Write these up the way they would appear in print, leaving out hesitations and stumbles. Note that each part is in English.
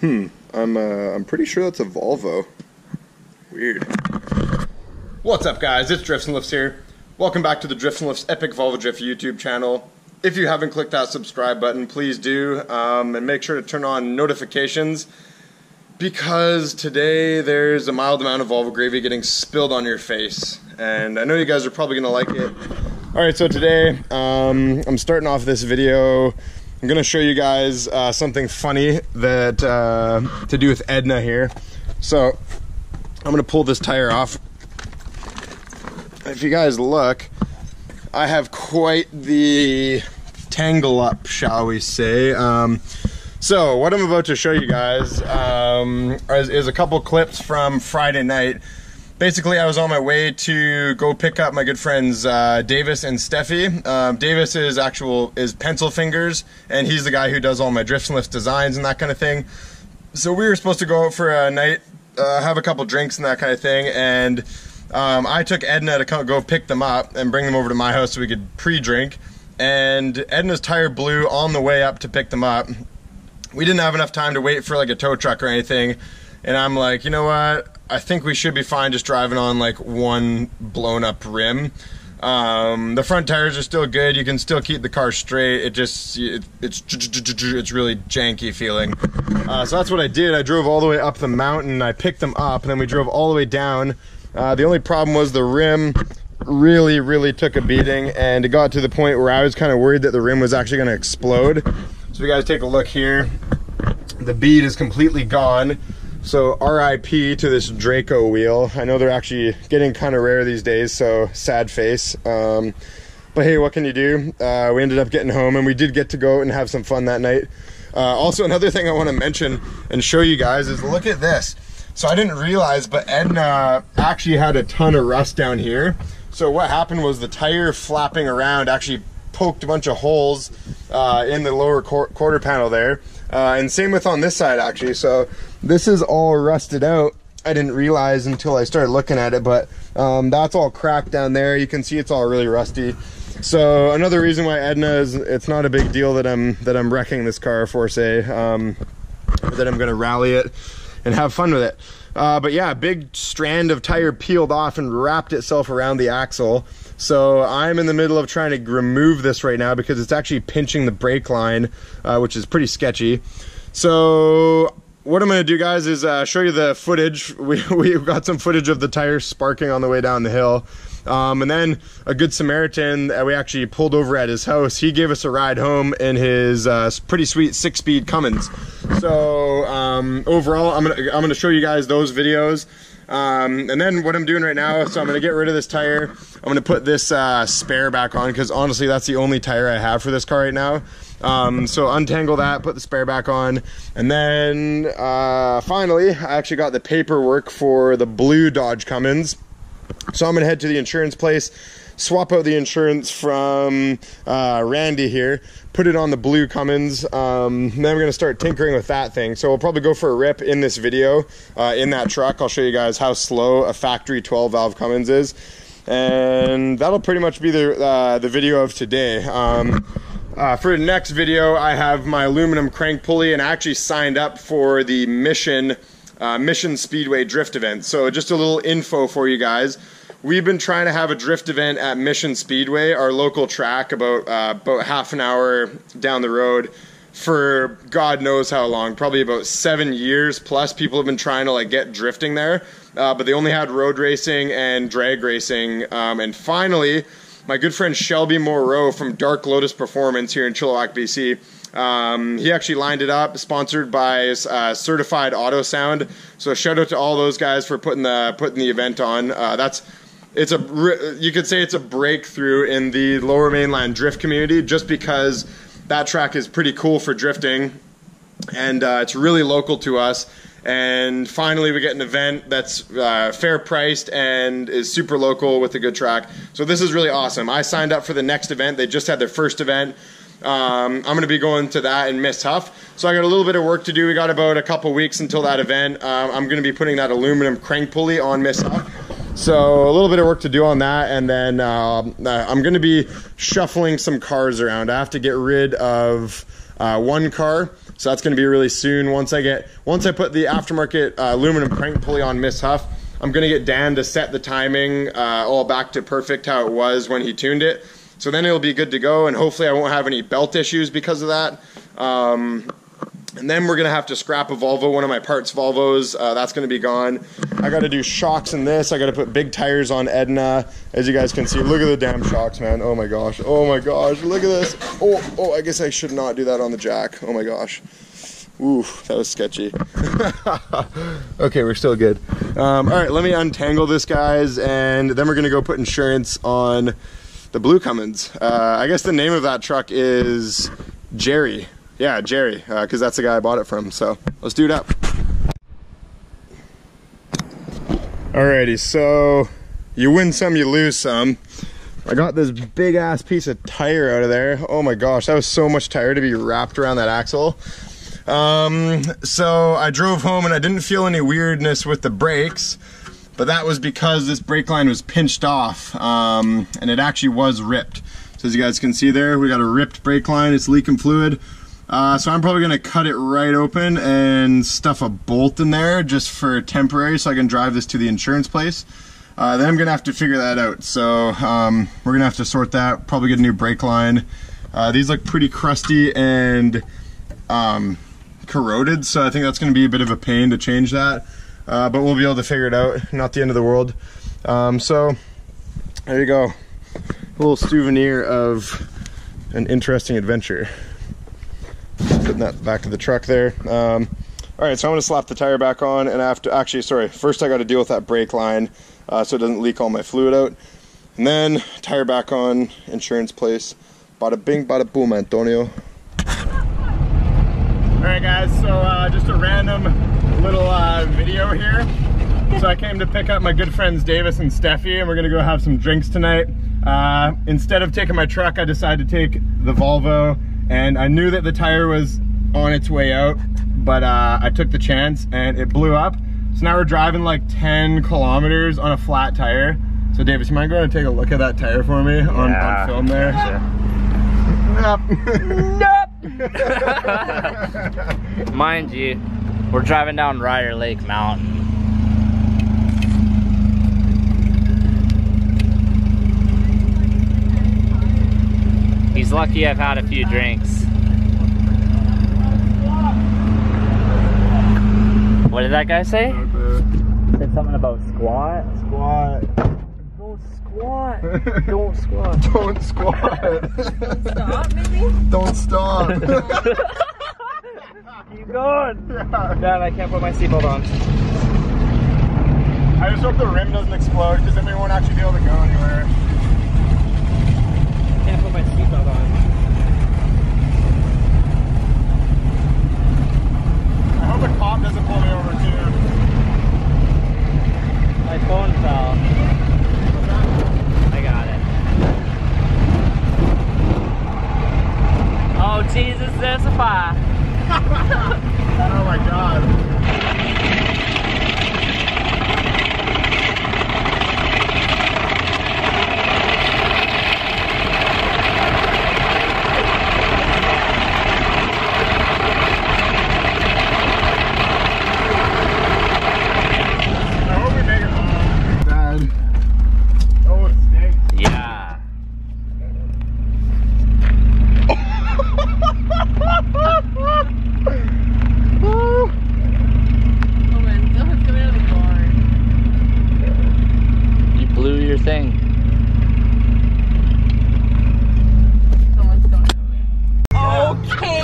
I'm pretty sure that's a Volvo. Weird. What's up, guys? It's Drifts and Lifts here. Welcome back to the Drifts and Lifts Epic Volvo Drift YouTube channel. If you haven't clicked that subscribe button, please do, and make sure to turn on notifications, because today there's a mild amount of Volvo gravy getting spilled on your face, and I know you guys are probably gonna like it. Alright, so today I'm starting off this video. I'm gonna show you guys something funny that to do with Edna here. So I'm gonna pull this tire off. If you guys look, I have quite the tangle up, shall we say. So what I'm about to show you guys is a couple clips from Friday night. Basically, I was on my way to go pick up my good friends Davis and Steffi. Davis is Pencil Fingers, and he's the guy who does all my Drifts and Lifts designs and that kind of thing. So we were supposed to go out for a night, have a couple drinks and that kind of thing, and I took Edna to go pick them up and bring them over to my house so we could pre-drink. And Edna's tire blew on the way up to pick them up. We didn't have enough time to wait for like a tow truck or anything, and I'm like, you know what? I think we should be fine just driving on like one blown up rim. The front tires are still good. You can still keep the car straight. It's really janky feeling. So that's what I did. I drove all the way up the mountain. I picked them up, and then we drove all the way down. The only problem was the rim really took a beating, and it got to the point where I was kind of worried that the rim was actually going to explode. So you guys take a look here. The bead is completely gone. So RIP to this Draco wheel. I know they're actually getting kind of rare these days, so sad face. But hey, what can you do? We ended up getting home, and we did get to go out and have some fun that night. Also, another thing I want to mention and show you guys is look at this. So I didn't realize, but Edna actually had a ton of rust down here. So what happened was the tire flapping around actually poked a bunch of holes in the lower quarter panel there. And same with on this side, actually. So this is all rusted out. I didn't realize until I started looking at it, but that's all cracked down there. You can see it's all really rusty. So another reason why Edna is, it's not a big deal that I'm wrecking this car for, say, that I'm gonna rally it and have fun with it. But yeah, a big strand of tire peeled off and wrapped itself around the axle. So I'm in the middle of trying to remove this right now because it's actually pinching the brake line, which is pretty sketchy. So what I'm gonna do, guys, is show you the footage. We got some footage of the tires sparking on the way down the hill. And then a good Samaritan that we actually pulled over at his house, he gave us a ride home in his pretty sweet 6-speed Cummins. So overall, I'm gonna show you guys those videos. And then what I'm doing right now, so I'm gonna get rid of this tire. I'm gonna put this spare back on, because honestly that's the only tire I have for this car right now. So untangle that, put the spare back on, and then finally I actually got the paperwork for the blue Dodge Cummins. So I'm gonna head to the insurance place, swap out the insurance from Randy here, put it on the blue Cummins. Then we're gonna start tinkering with that thing. So we'll probably go for a rip in this video in that truck. I'll show you guys how slow a factory 12 valve Cummins is, and that'll pretty much be the video of today. For the next video, I have my aluminum crank pulley, and I actually signed up for the Mission Speedway drift event. So just a little info for you guys. We've been trying to have a drift event at Mission Speedway, our local track, about half an hour down the road, for God knows how long, probably about 7 years plus. People have been trying to like get drifting there, but they only had road racing and drag racing. And finally, my good friend Shelby Moreau from Dark Lotus Performance here in Chilliwack, BC, he actually lined it up, sponsored by Certified Auto Sound. So shout out to all those guys for putting the event on. You could say it's a breakthrough in the Lower Mainland drift community, just because that track is pretty cool for drifting, and it's really local to us. And finally we get an event that's fair priced and is super local with a good track. So this is really awesome. I signed up for the next event. They just had their first event. I'm going to be going to that in Miss Huff. So I got a little bit of work to do. We got about a couple weeks until that event. I'm going to be putting that aluminum crank pulley on Miss Huff. So a little bit of work to do on that, and then I'm going to be shuffling some cars around. I have to get rid of one car. So that's going to be really soon. Once I put the aftermarket aluminum crank pulley on Miss Huff, I'm going to get Dan to set the timing all back to perfect how it was when he tuned it. So then it'll be good to go, and hopefully I won't have any belt issues because of that. And then we're going to have to scrap a Volvo, one of my parts Volvos. That's going to be gone. I got to do shocks in this. I got to put big tires on Edna. As you guys can see, look at the damn shocks, man. Oh my gosh. Oh my gosh. Look at this. Oh, I guess I should not do that on the jack. Oh my gosh. Ooh, that was sketchy. Okay, we're still good. All right, let me untangle this, guys, and then we're going to go put insurance on the Blue Cummins. I guess the name of that truck is Jerry. Yeah, Jerry, because that's the guy I bought it from. So let's do it up. Alrighty, so you win some, you lose some. I got this big ass piece of tire out of there. Oh my gosh, that was so much tire to be wrapped around that axle. So I drove home and I didn't feel any weirdness with the brakes, but that was because this brake line was pinched off, and it actually was ripped. So as you guys can see there, we got a ripped brake line. It's leaking fluid. So I'm probably gonna cut it right open and stuff a bolt in there just for temporary so I can drive this to the insurance place. Then I'm gonna have to figure that out. So we're gonna have to sort that, probably get a new brake line. These look pretty crusty and corroded, so I think that's gonna be a bit of a pain to change that. But we'll be able to figure it out, not the end of the world. So there you go, a little souvenir of an interesting adventure. Putting that back to the truck there. All right, so I'm gonna slap the tire back on, and I have to, actually, sorry, first I gotta deal with that brake line so it doesn't leak all my fluid out. And then tire back on, insurance place. Bada bing, bada boom, Antonio. All right guys, so just a random little video here. So I came to pick up my good friends Davis and Steffi, and we're gonna go have some drinks tonight. Instead of taking my truck, I decided to take the Volvo. And I knew that the tire was on its way out, but I took the chance and it blew up. So now we're driving like 10 kilometers on a flat tire. So Davis, you mind going and take a look at that tire for me on film there? Nope. Mind you, we're driving down Ryder Lake Mountain. He's lucky I've had a few drinks. What did that guy say? Said something about squat? Squat. Don't squat. Don't squat. Don't squat. Don't stop, maybe? Don't stop. Keep going. Dad, I can't put my seatbelt on. I just hope the rim doesn't explode, because then we won't actually be able to go anywhere. Can't put my seatbelt on. I hope the cop doesn't pull me over too. My phone fell. I got it. Oh Jesus, there's a fire. Oh my God.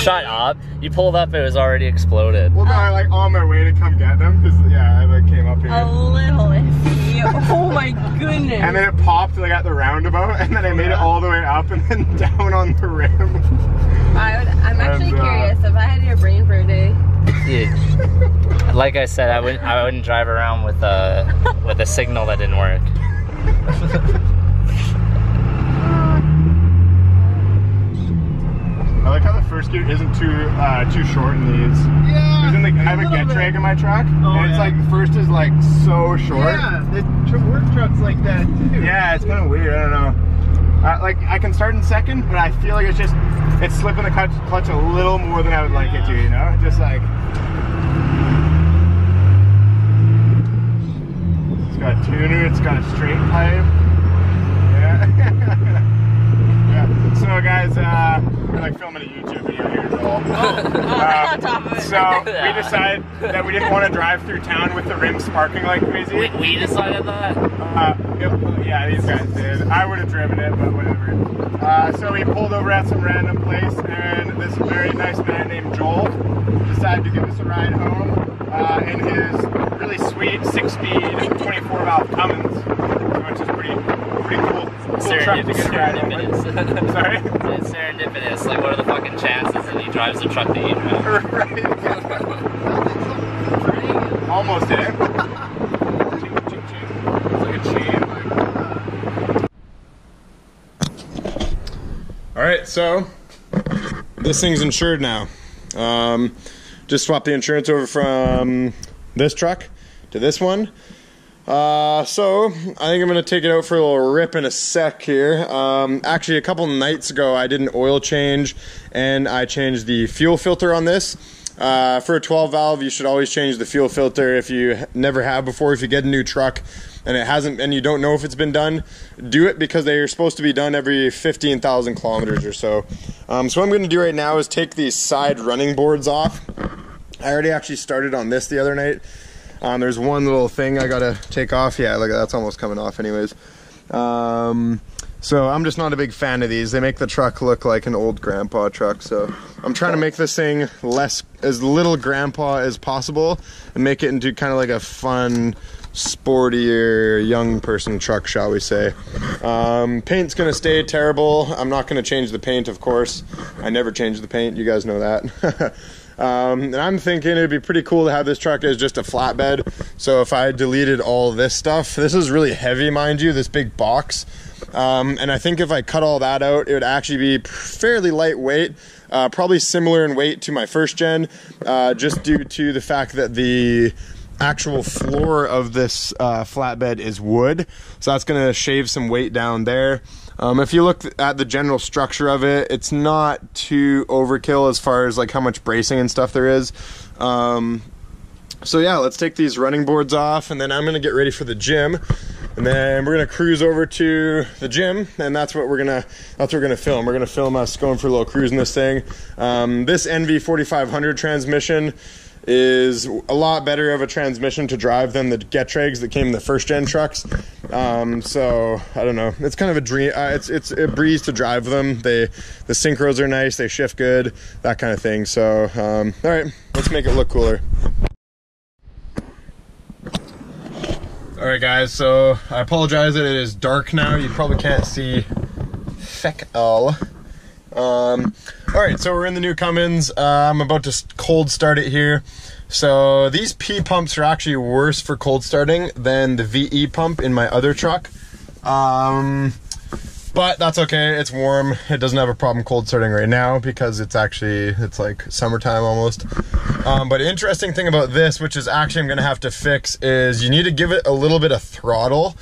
Shut up. You pulled up, it was already exploded. Well, no, I like on my way to come get them, because yeah, I like came up here. A little iffy. Oh my goodness. And then it popped like at the roundabout, and then I made it all the way up and then down on the rim. I'm actually curious, if I had your brain for a day. Dude, like I said, I wouldn't drive around with a signal that didn't work. I like how the first gear isn't too short in these. Yeah. I have a Getrag in my truck, and it's like the first is like so short. Yeah, the work truck's like that too. Yeah, it's kind of weird. I don't know. Like I can start in second, but I feel like it's slipping the clutch a little more than I would like it to, you know? Just like, it's got a tuner, it's got a straight pipe. Yeah. Yeah. So guys, we're like filming a YouTube video here as well. On top of it. So we decided that we didn't want to drive through town with the rims sparking like crazy. We decided that? Yeah, these guys did. I would have driven it, but whatever. So we pulled over at some random place, and this very nice man named Joel decided to give us a ride home in his really sweet 6-speed 24-valve Cummins, which is pretty cool. Truck to get a ride home with. Sorry? It's serendipitous. Like, what are the fucking chances that he drives the truck that you drive? Right. Almost did it. It's like a chain. Alright, so this thing's insured now. Just swapped the insurance over from this truck to this one. So I think I'm going to take it out for a little rip in a sec here. Actually, a couple nights ago I did an oil change and I changed the fuel filter on this. For a 12 valve, you should always change the fuel filter if you never have before. If you get a new truck and it hasn't, and you don't know if it's been done, do it, because they are supposed to be done every 15,000 kilometers or so. So what I'm going to do right now is take these side running boards off. I already actually started on this the other night. There's one little thing I gotta take off. Yeah, look, that's almost coming off anyways. So I'm just not a big fan of these. They make the truck look like an old grandpa truck. So I'm trying to make this thing as little grandpa as possible and make it into kind of like a fun, sportier, young person truck, shall we say. Paint's gonna stay terrible. I'm not gonna change the paint, of course. I never change the paint, you guys know that. And I'm thinking it'd be pretty cool to have this truck as just a flatbed. So if I deleted all this stuff, this is really heavy, mind you, this big box. And I think if I cut all that out, it would actually be fairly lightweight, probably similar in weight to my first gen, just due to the fact that the actual floor of this flatbed is wood. So that's going to shave some weight down there. If you look at the general structure of it, it's not too overkill as far as like how much bracing and stuff there is. So yeah, let's take these running boards off, and then I'm gonna get ready for the gym, and then we're gonna cruise over to the gym, and that's what we're gonna film. We're gonna film us going for a little cruise in this thing. This NV4500 transmission is a lot better of a transmission to drive than the Getregs that came in the first gen trucks. So I don't know, it's kind of a dream. It's a breeze to drive them. The synchros are nice, they shift good, that kind of thing. So all right, let's make it look cooler. All right guys, so I apologize that it is dark now. You probably can't see feck all. All right, so we're in the new Cummins. I'm about to cold start it here. So these P pumps are actually worse for cold starting than the VE pump in my other truck. But that's okay, it's warm. It doesn't have a problem cold starting right now because it's like summertime almost. But the interesting thing about this, which is actually I'm gonna have to fix, is you need to give it a little bit of throttle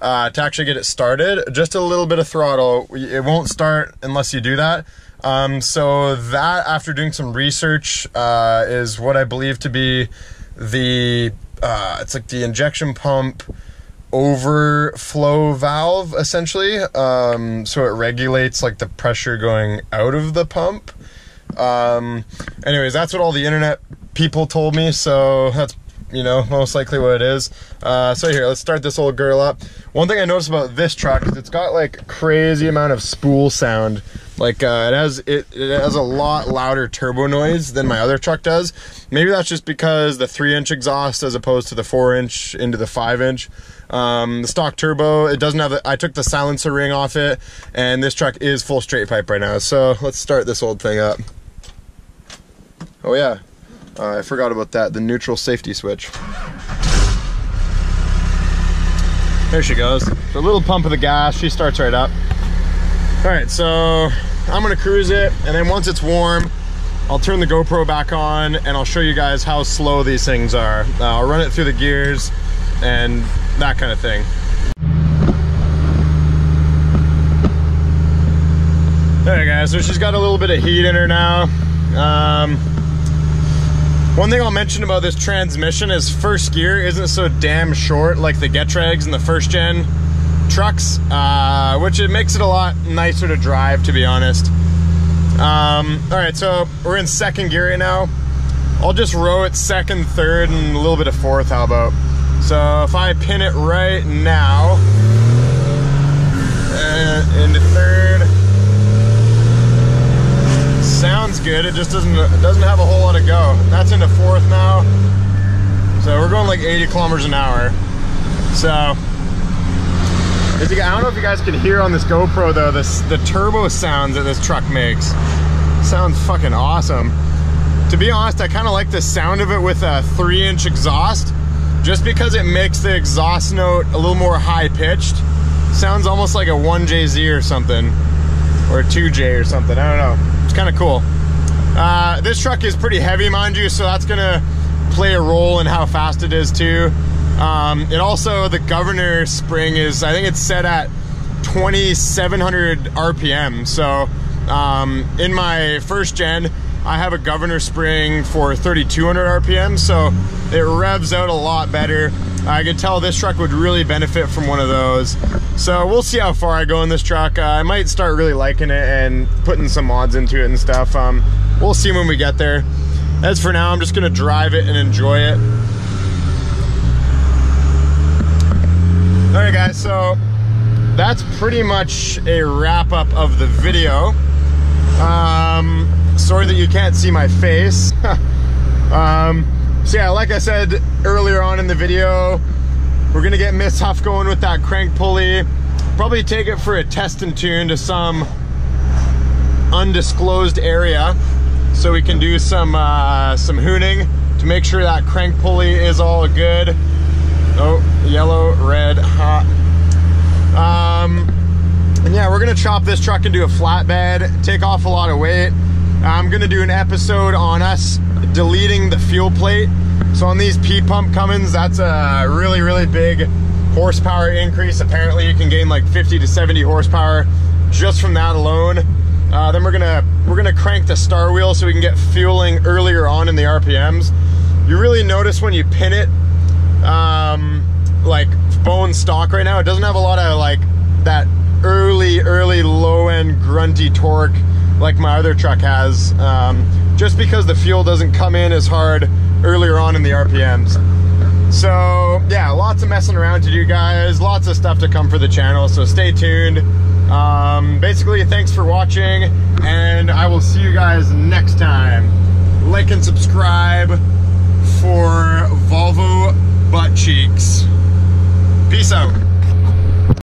to actually get it started. Just a little bit of throttle. It won't start unless you do that. So that, after doing some research, is what I believe to be the, it's like the injection pump overflow valve, essentially. So it regulates like the pressure going out of the pump. Anyways, that's what all the internet people told me, so that's, you know, most likely what it is. So here, let's start this old girl up. One thing I noticed about this truck is it's got like crazy amount of spool sound. Like it has a lot louder turbo noise than my other truck does. Maybe that's just because the 3-inch exhaust as opposed to the 4-inch into the 5-inch. The stock turbo, it doesn't have I took the silencer ring off it, and this truck is full straight pipe right now. So let's start this old thing up. Oh yeah, I forgot about that, the neutral safety switch. There she goes. So a little pump of the gas, she starts right up. All right, so I'm gonna cruise it, and then once it's warm, I'll turn the GoPro back on and I'll show you guys how slow these things are. I'll run it through the gears and that kind of thing. Alright guys, so she's got a little bit of heat in her now. One thing I'll mention about this transmission is first gear isn't so damn short like the Getrags and the first gen trucks, which it makes it a lot nicer to drive, to be honest. Alright, so we're in second gear right now. I'll just row it second, third, and a little bit of fourth, how about? So if I pin it right now, into third, sounds good. It just doesn't have a whole lot of go. That's into fourth now. So we're going like 80 kilometers an hour. So I don't know if you guys can hear on this GoPro though, the turbo sounds that this truck makes. Sounds fucking awesome. To be honest, I kind of like the sound of it with a 3-inch exhaust, just because it makes the exhaust note a little more high pitched. Sounds almost like a 1JZ or something, or a 2J or something. I don't know. It's kind of cool. This truck is pretty heavy, mind you, so that's gonna play a role in how fast it is too. It also, the governor spring is, I think it's set at 2,700 RPM. So in my first gen, I have a governor spring for 3,200 RPM, so it revs out a lot better. I could tell this truck would really benefit from one of those. So we'll see how far I go in this truck. I might start really liking it and putting some mods into it and stuff. We'll see when we get there. As for now, I'm just gonna drive it and enjoy it. All right guys, so that's pretty much a wrap up of the video. Sorry that you can't see my face. So yeah, like I said earlier on in the video, we're gonna get Miss Huff going with that crank pulley. Probably take it for a test and tune to some undisclosed area, so we can do some hooning to make sure that crank pulley is all good. Oh, yellow, red, hot. And yeah, we're gonna chop this truck into a flatbed, take off a lot of weight. I'm gonna do an episode on us deleting the fuel plate. So on these P-pump Cummins, that's a really, really big horsepower increase. Apparently you can gain like 50 to 70 horsepower just from that alone. Then we're gonna crank the star wheel so we can get fueling earlier on in the RPMs. You really notice when you pin it, like bone stock right now, it doesn't have a lot of like that early low end grunty torque like my other truck has, just because the fuel doesn't come in as hard earlier on in the RPMs. So yeah, lots of messing around to do, guys, lots of stuff to come for the channel, so stay tuned. Basically, thanks for watching, and I will see you guys next time. Like and subscribe for Volvo butt cheeks. Peace out.